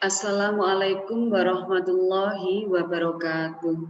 Assalamualaikum warahmatullahi wabarakatuh.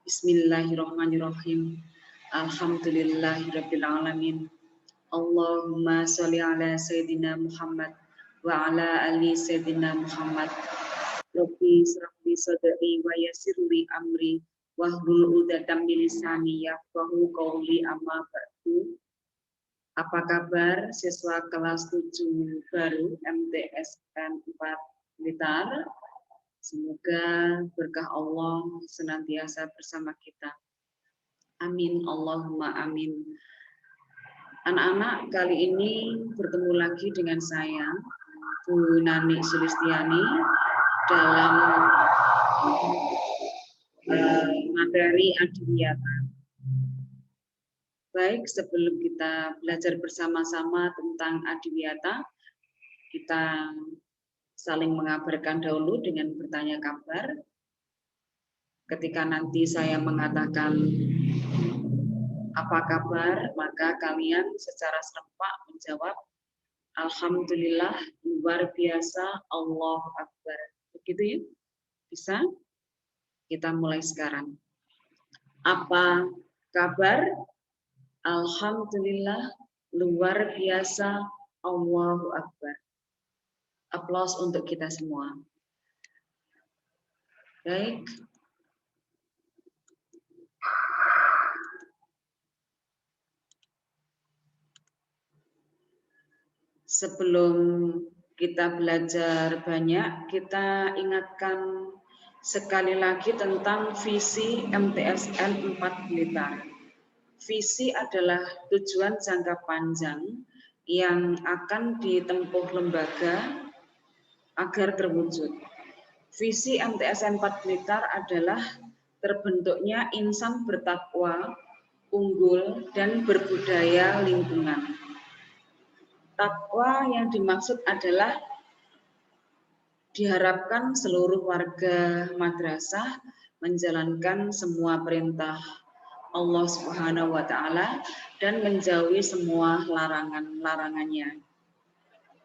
Bismillahirrahmanirrahim. Alhamdulillahirabbil alamin. Allahumma sholli ala sayyidina Muhammad wa ala ali sayyidina Muhammad. Rabbi shrah li sadri wa yassir li amri wahlul 'uqdatam min lisani yafqahu qawli amma ba'du. Apa kabar siswa kelas 7 baru MTSN 4 Blitar? Semoga berkah Allah senantiasa bersama kita. Amin, Allahumma amin. Anak-anak, kali ini bertemu lagi dengan saya, Bu Nani Sulistiani, dalam materi Adiwiyata. Baik, sebelum kita belajar bersama-sama tentang Adiwiyata, kita saling mengabarkan dahulu dengan bertanya kabar. Ketika nanti saya mengatakan apa kabar, maka kalian secara serempak menjawab Alhamdulillah, luar biasa, Allahu Akbar. Begitu ya? Bisa? Kita mulai sekarang. Apa kabar? Alhamdulillah, luar biasa, Allahu Akbar. Aplaus untuk kita semua. Baik. Sebelum kita belajar banyak, kita ingatkan sekali lagi tentang visi MTSN 4 Blitar. Visi adalah tujuan jangka panjang yang akan ditempuh lembaga agar terwujud. Visi MTSN 4 Blitar adalah terbentuknya insan bertakwa, unggul, dan berbudaya lingkungan. Takwa yang dimaksud adalah diharapkan seluruh warga madrasah menjalankan semua perintah Allah Subhanahu wa Ta'ala dan menjauhi semua larangan-larangannya.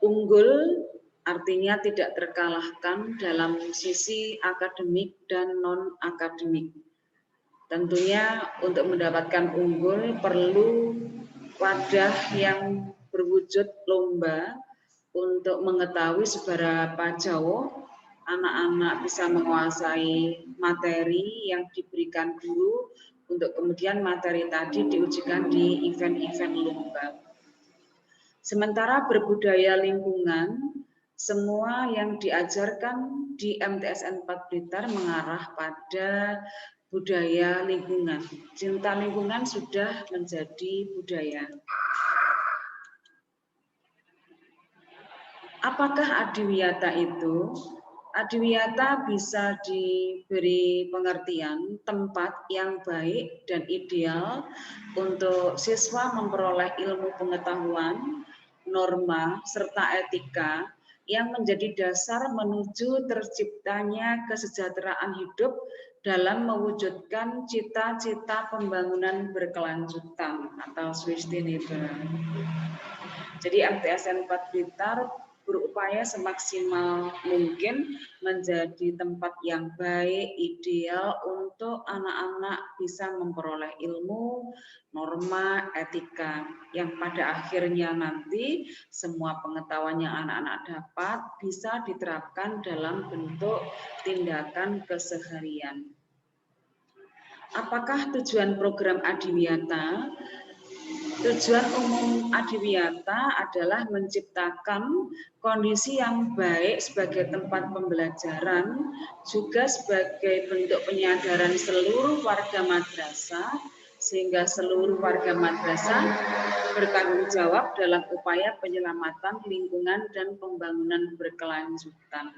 Unggul artinya tidak terkalahkan dalam sisi akademik dan non-akademik. Tentunya untuk mendapatkan unggul perlu wadah yang berwujud lomba untuk mengetahui seberapa jauh anak-anak bisa menguasai materi yang diberikan guru untuk kemudian materi tadi diujikan di event-event lomba. Sementara berbudaya lingkungan, semua yang diajarkan di MTSN 4 Blitar mengarah pada budaya lingkungan. Cinta lingkungan sudah menjadi budaya. Apakah Adiwiyata itu? Adiwiyata bisa diberi pengertian tempat yang baik dan ideal untuk siswa memperoleh ilmu pengetahuan, norma, serta etika yang menjadi dasar menuju terciptanya kesejahteraan hidup dalam mewujudkan cita-cita pembangunan berkelanjutan atau sustainable. Jadi MTSN 4 Blitar berupaya semaksimal mungkin menjadi tempat yang baik, ideal untuk anak-anak bisa memperoleh ilmu, norma, etika yang pada akhirnya nanti semua pengetahuan yang anak-anak dapat bisa diterapkan dalam bentuk tindakan keseharian. Apakah tujuan program Adiwiyata? Tujuan umum Adiwiyata adalah menciptakan kondisi yang baik sebagai tempat pembelajaran, juga sebagai bentuk penyadaran seluruh warga madrasah, sehingga seluruh warga madrasah bertanggung jawab dalam upaya penyelamatan lingkungan dan pembangunan berkelanjutan.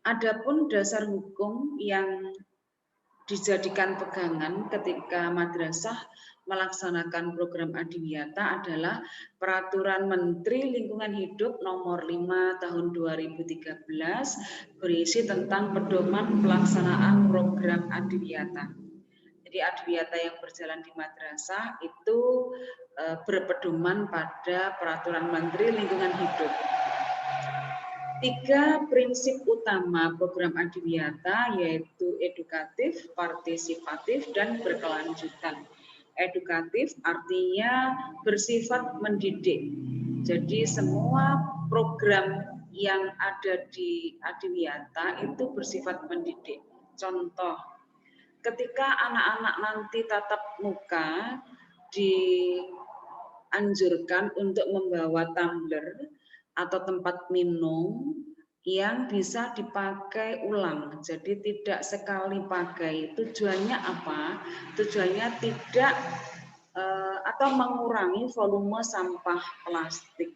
Adapun dasar hukum yang dijadikan pegangan ketika madrasah melaksanakan program Adiwiyata adalah Peraturan Menteri Lingkungan Hidup Nomor 5 Tahun 2013 berisi tentang pedoman pelaksanaan program Adiwiyata. Jadi adwiyata yang berjalan di madrasah itu berpedoman pada peraturan Menteri Lingkungan Hidup. 3 prinsip utama program adwiyata yaitu edukatif, partisipatif, dan berkelanjutan. Edukatif artinya bersifat mendidik. Jadi semua program yang ada di adwiyata itu bersifat mendidik. Contoh, ketika anak-anak nanti tatap muka dianjurkan untuk membawa tumbler atau tempat minum yang bisa dipakai ulang. Jadi tidak sekali pakai. Tujuannya apa? Tujuannya tidak atau mengurangi volume sampah plastik.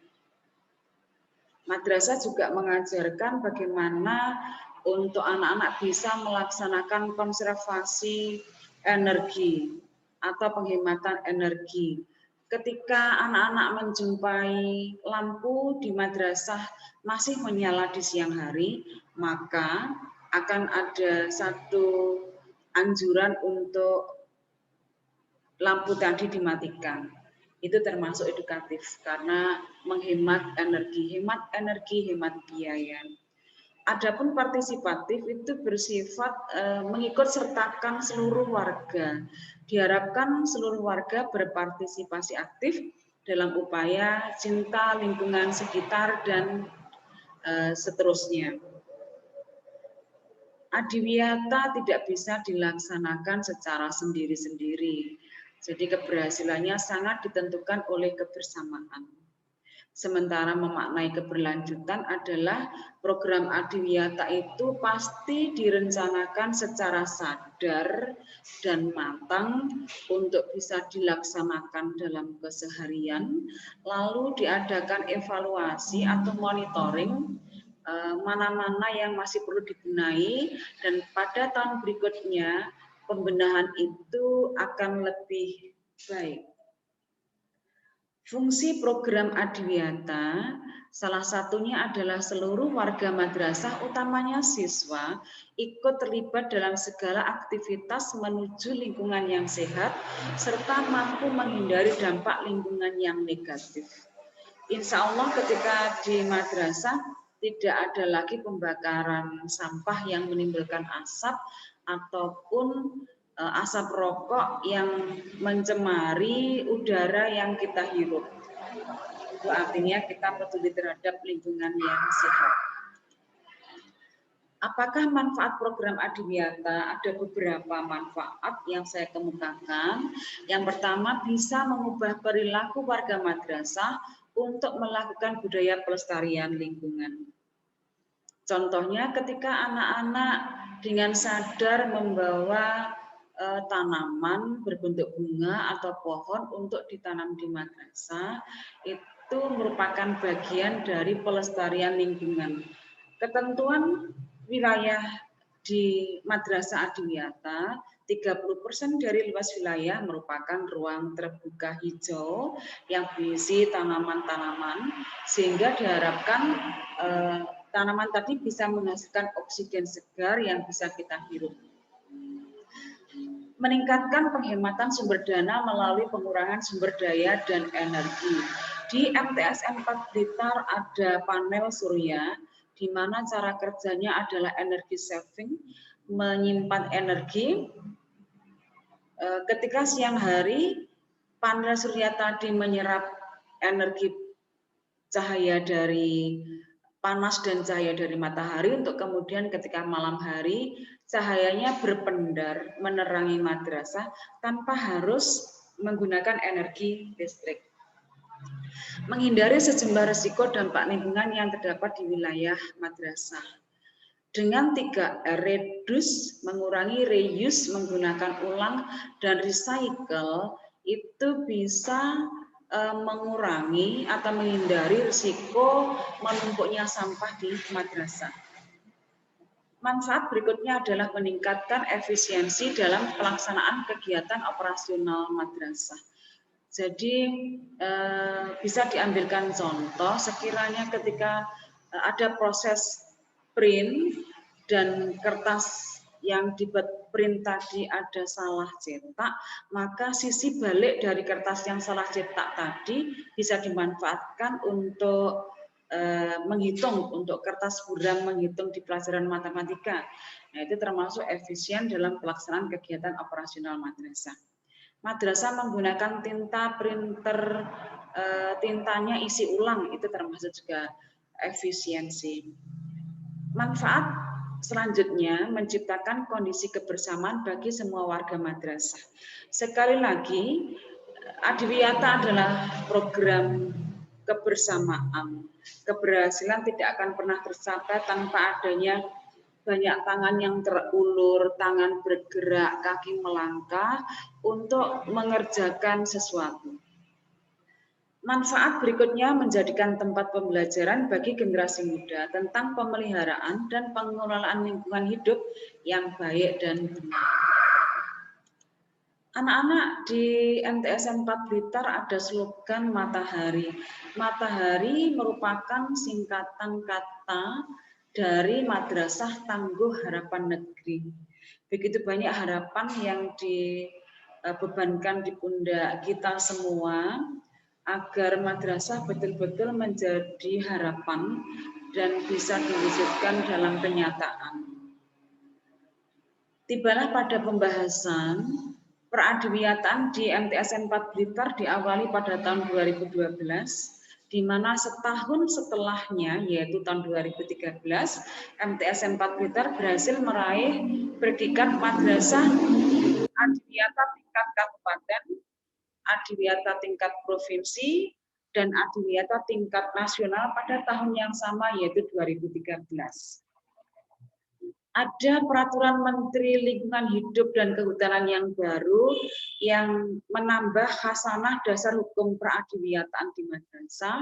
Madrasah juga mengajarkan bagaimana untuk anak-anak bisa melaksanakan konservasi energi atau penghematan energi. Ketika anak-anak menjumpai lampu di madrasah masih menyala di siang hari, maka akan ada satu anjuran untuk lampu tadi dimatikan. Itu termasuk edukatif karena menghemat energi, hemat biaya. Adapun partisipatif itu bersifat mengikut sertakan seluruh warga. Diharapkan seluruh warga berpartisipasi aktif dalam upaya cinta lingkungan sekitar dan seterusnya. Adwiyata tidak bisa dilaksanakan secara sendiri-sendiri. Jadi keberhasilannya sangat ditentukan oleh kebersamaan. Sementara memaknai keberlanjutan adalah program adwiyata itu pasti direncanakan secara sadar dan matang untuk bisa dilaksanakan dalam keseharian, lalu diadakan evaluasi atau monitoring mana-mana yang masih perlu dibenahi, dan pada tahun berikutnya pembenahan itu akan lebih baik. Fungsi program adwiyata salah satunya adalah seluruh warga madrasah, utamanya siswa, ikut terlibat dalam segala aktivitas menuju lingkungan yang sehat serta mampu menghindari dampak lingkungan yang negatif. Insya Allah ketika di madrasah tidak ada lagi pembakaran sampah yang menimbulkan asap ataupun asap rokok yang mencemari udara yang kita hirup. Itu artinya kita peduli terhadap lingkungan yang sehat. Apakah manfaat program adwiyata? Ada beberapa manfaat yang saya kemukakan. Yang pertama, bisa mengubah perilaku warga madrasah untuk melakukan budaya pelestarian lingkungan. Contohnya ketika anak-anak dengan sadar membawa tanaman berbentuk bunga atau pohon untuk ditanam di madrasah, itu merupakan bagian dari pelestarian lingkungan. Ketentuan wilayah di madrasah adwiyata, 30% dari luas wilayah merupakan ruang terbuka hijau yang berisi tanaman-tanaman, sehingga diharapkan tanaman tadi bisa menghasilkan oksigen segar yang bisa kita hirup. Meningkatkan penghematan sumber dana melalui pengurangan sumber daya dan energi. Di MTSN 4 Blitar ada panel surya, di mana cara kerjanya adalah energi saving, menyimpan energi. Ketika siang hari, panel surya tadi menyerap energi cahaya dari panas dan cahaya dari matahari untuk kemudian ketika malam hari cahayanya berpendar menerangi madrasah tanpa harus menggunakan energi listrik. Menghindari sejumlah risiko dampak lingkungan yang terdapat di wilayah madrasah. Dengan 3R, reduce, mengurangi, reuse, menggunakan ulang, dan recycle, itu bisa mengurangi atau menghindari risiko menumpuknya sampah di madrasah. Manfaat berikutnya adalah meningkatkan efisiensi dalam pelaksanaan kegiatan operasional madrasah. Jadi bisa diambilkan contoh sekiranya ketika ada proses print dan kertas yang di print tadi ada salah cetak, maka sisi balik dari kertas yang salah cetak tadi bisa dimanfaatkan untuk menghitung, untuk kertas buram menghitung di pelajaran matematika. Nah, itu termasuk efisien dalam pelaksanaan kegiatan operasional madrasah. Madrasah menggunakan tinta printer, tintanya isi ulang, itu termasuk juga efisiensi. Manfaat selanjutnya menciptakan kondisi kebersamaan bagi semua warga madrasah. Sekali lagi, Adiwiyata adalah program kebersamaan. Keberhasilan tidak akan pernah tercapai tanpa adanya banyak tangan yang terulur, tangan bergerak, kaki melangkah untuk mengerjakan sesuatu. Manfaat berikutnya menjadikan tempat pembelajaran bagi generasi muda tentang pemeliharaan dan pengelolaan lingkungan hidup yang baik dan benar. Anak-anak di MTSN 4 Blitar ada slogan matahari. Matahari merupakan singkatan kata dari Madrasah Tangguh Harapan Negeri. Begitu banyak harapan yang dibebankan di pundak kita semua, agar madrasah betul-betul menjadi harapan dan bisa diwujudkan dalam kenyataan. Tibalah pada pembahasan peradiwiyataan di MTSN 4 Blitar diawali pada tahun 2012, di mana setahun setelahnya, yaitu tahun 2013, MTSN 4 Blitar berhasil meraih predikat madrasah adiwiyata tingkat kabupaten, adiwiyata tingkat provinsi, dan adiwiyata tingkat nasional pada tahun yang sama, yaitu 2013. Ada peraturan Menteri Lingkungan Hidup dan Kehutanan yang baru yang menambah khasanah dasar hukum peradiwiyataan di madrasah.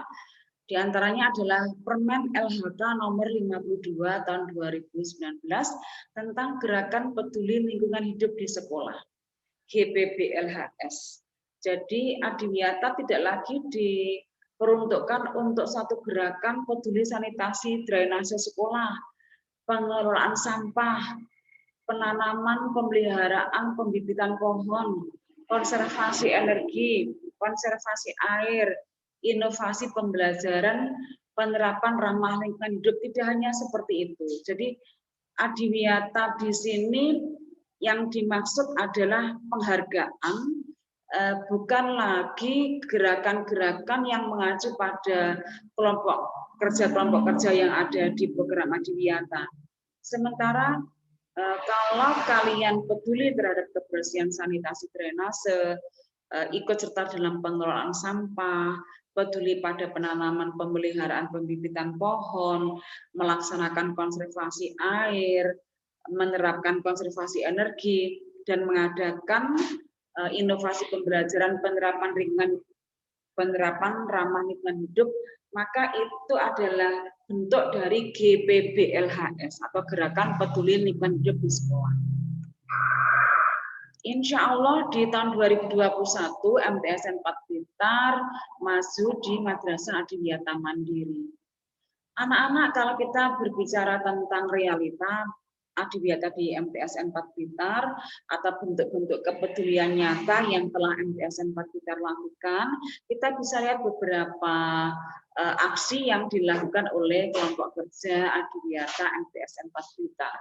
Di antaranya adalah Permen LHK nomor 52 tahun 2019 tentang Gerakan Peduli Lingkungan Hidup di Sekolah, GPBLHS. Jadi adiwiyata tidak lagi diperuntukkan untuk satu gerakan peduli sanitasi drainase sekolah, pengelolaan sampah, penanaman, pemeliharaan, pembibitan pohon, konservasi energi, konservasi air, inovasi pembelajaran, penerapan ramah lingkungan hidup. Tidak hanya seperti itu. Jadi adiwiyata di sini yang dimaksud adalah penghargaan, bukan lagi gerakan-gerakan yang mengacu pada kelompok kerja yang ada di program adiwiyata. Sementara kalau kalian peduli terhadap kebersihan sanitasi drainase, ikut serta dalam pengelolaan sampah, peduli pada penanaman, pemeliharaan, pembibitan pohon, melaksanakan konservasi air, menerapkan konservasi energi, dan mengadakan inovasi pembelajaran penerapan ramah lingkungan hidup, maka itu adalah bentuk dari GPBLHS atau Gerakan Peduli Lingkungan Hidup di Sekolah. Insya Allah di tahun 2021 MTSN 4 Blitar masuk di Madrasah Adiwiyata Mandiri. Anak-anak, kalau kita berbicara tentang realita adiwiyata di MTSN 4 Blitar atau bentuk-bentuk kepedulian nyata yang telah MTSN 4 Blitar lakukan, kita bisa lihat beberapa aksi yang dilakukan oleh kelompok kerja adiwiyata MTSN 4 Blitar.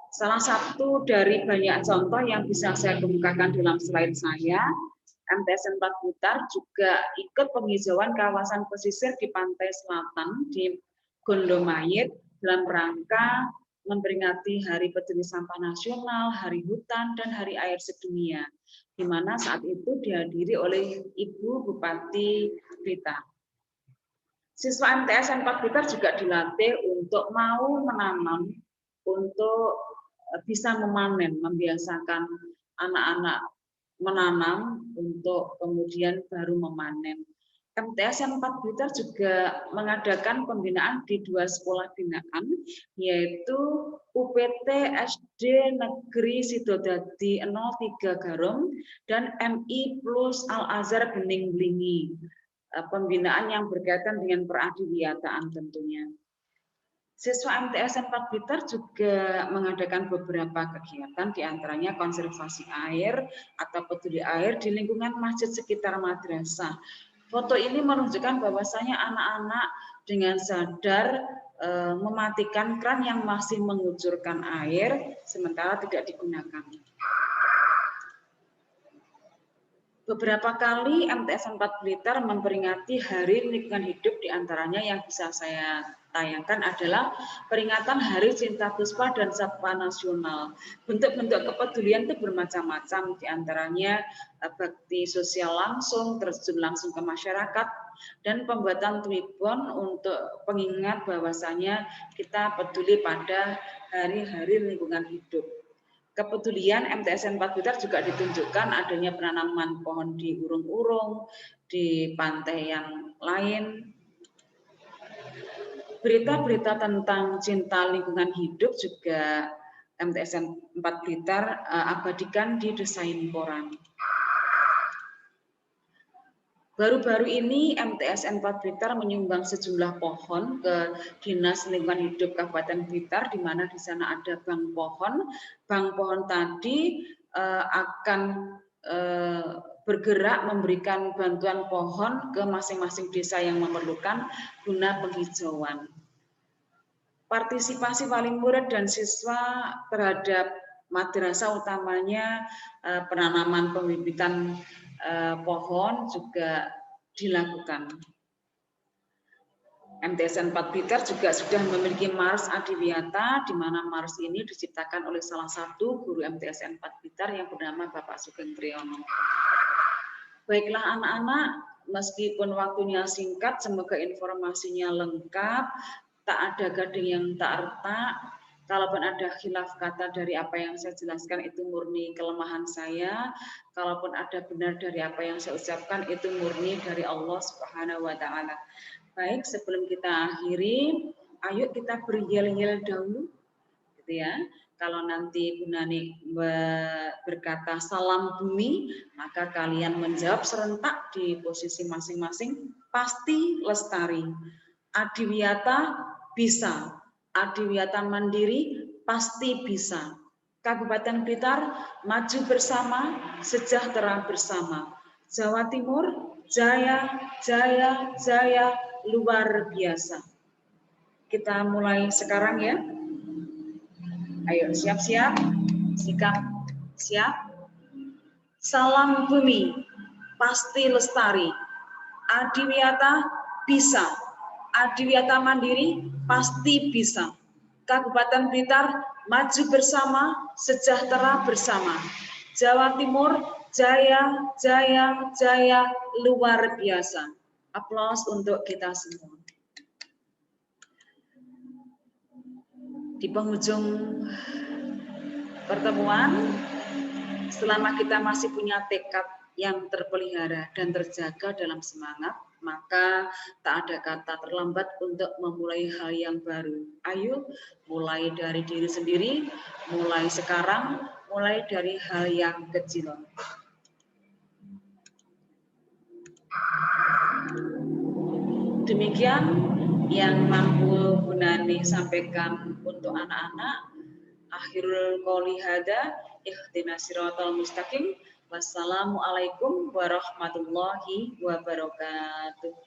Salah satu dari banyak contoh yang bisa saya kemukakan dalam slide saya, MTSN 4 Blitar juga ikut penghijauan kawasan pesisir di pantai selatan di Gondomayit dalam rangka memperingati Hari Peduli Sampah Nasional, Hari Hutan, dan Hari Air Sedunia, di mana saat itu dihadiri oleh Ibu Bupati Blitar. Siswa MTSN 4 Blitar juga dilatih untuk mau menanam, untuk bisa memanen, membiasakan anak-anak menanam untuk kemudian baru memanen. MTSN 4 Blitar juga mengadakan pembinaan di 2 sekolah binaan, yaitu UPT SD Negeri Sidodadi 03 Garum dan MI Plus Al Azhar Bening Blingi. Pembinaan yang berkaitan dengan peradiwiyataan tentunya. Siswa MTS 4 Blitar juga mengadakan beberapa kegiatan, diantaranya konservasi air atau peduli air di lingkungan masjid sekitar madrasah. Foto ini menunjukkan bahwasanya anak-anak dengan sadar mematikan kran yang masih mengucurkan air sementara tidak digunakan. Beberapa kali MTS 4 Blitar memperingati Hari Lingkungan Hidup, diantaranya yang bisa saya tayangkan adalah peringatan Hari Cinta Puspa dan Satwa Nasional. Bentuk-bentuk kepedulian itu bermacam-macam, diantaranya bakti sosial langsung, terjun langsung ke masyarakat, dan pembuatan tribun untuk pengingat bahwasanya kita peduli pada hari-hari lingkungan hidup. Kepedulian MTS 4 Blitar juga ditunjukkan adanya penanaman pohon di urung-urung, di pantai yang lain. Berita-berita tentang cinta lingkungan hidup juga MTS 4 Blitar abadikan di desain koran. Baru-baru ini MTS 4 Blitar menyumbang sejumlah pohon ke Dinas Lingkungan Hidup Kabupaten Blitar, di mana di sana ada bank pohon. Bank pohon tadi akan bergerak memberikan bantuan pohon ke masing-masing desa yang memerlukan guna penghijauan. Partisipasi wali murid dan siswa terhadap madrasah, utamanya penanaman pembibitan pohon juga dilakukan. MTS 4 Blitar juga sudah memiliki Mars Adiwiyata, di mana Mars ini diciptakan oleh salah satu guru MTS 4 Blitar yang bernama Bapak Sugeng Triyono. Baiklah anak-anak, meskipun waktunya singkat, semoga informasinya lengkap, tak ada gading yang tak retak. Kalaupun ada khilaf kata dari apa yang saya jelaskan, itu murni kelemahan saya. Kalaupun ada benar dari apa yang saya ucapkan, itu murni dari Allah Subhanahu wa Ta'ala. Baik, sebelum kita akhiri, ayo kita beryel-yel dahulu, gitu ya. Kalau nanti Bu Nani berkata salam bumi, maka kalian menjawab serentak di posisi masing-masing, pasti lestari. Adiwiyata bisa, Adiwiyata mandiri pasti bisa. Kabupaten Blitar maju bersama, sejahtera bersama. Jawa Timur jaya, jaya, jaya, luar biasa. Kita mulai sekarang ya. Ayo siap-siap, sikap siap. Salam bumi, pasti lestari. Adiwiyata bisa, Adiwiyata mandiri pasti bisa. Kabupaten Blitar maju bersama, sejahtera bersama. Jawa Timur jaya, jaya, jaya, luar biasa. Aplaus untuk kita semua. Di penghujung pertemuan, selama kita masih punya tekad yang terpelihara dan terjaga dalam semangat, maka tak ada kata terlambat untuk memulai hal yang baru. Ayo mulai dari diri sendiri, mulai sekarang, mulai dari hal yang kecil. Demikian yang mampu Bu Nani sampaikan untuk anak-anak. Akhirul qouli hada, ihdinas siratal mustaqim. Wassalamualaikum warahmatullahi wabarakatuh.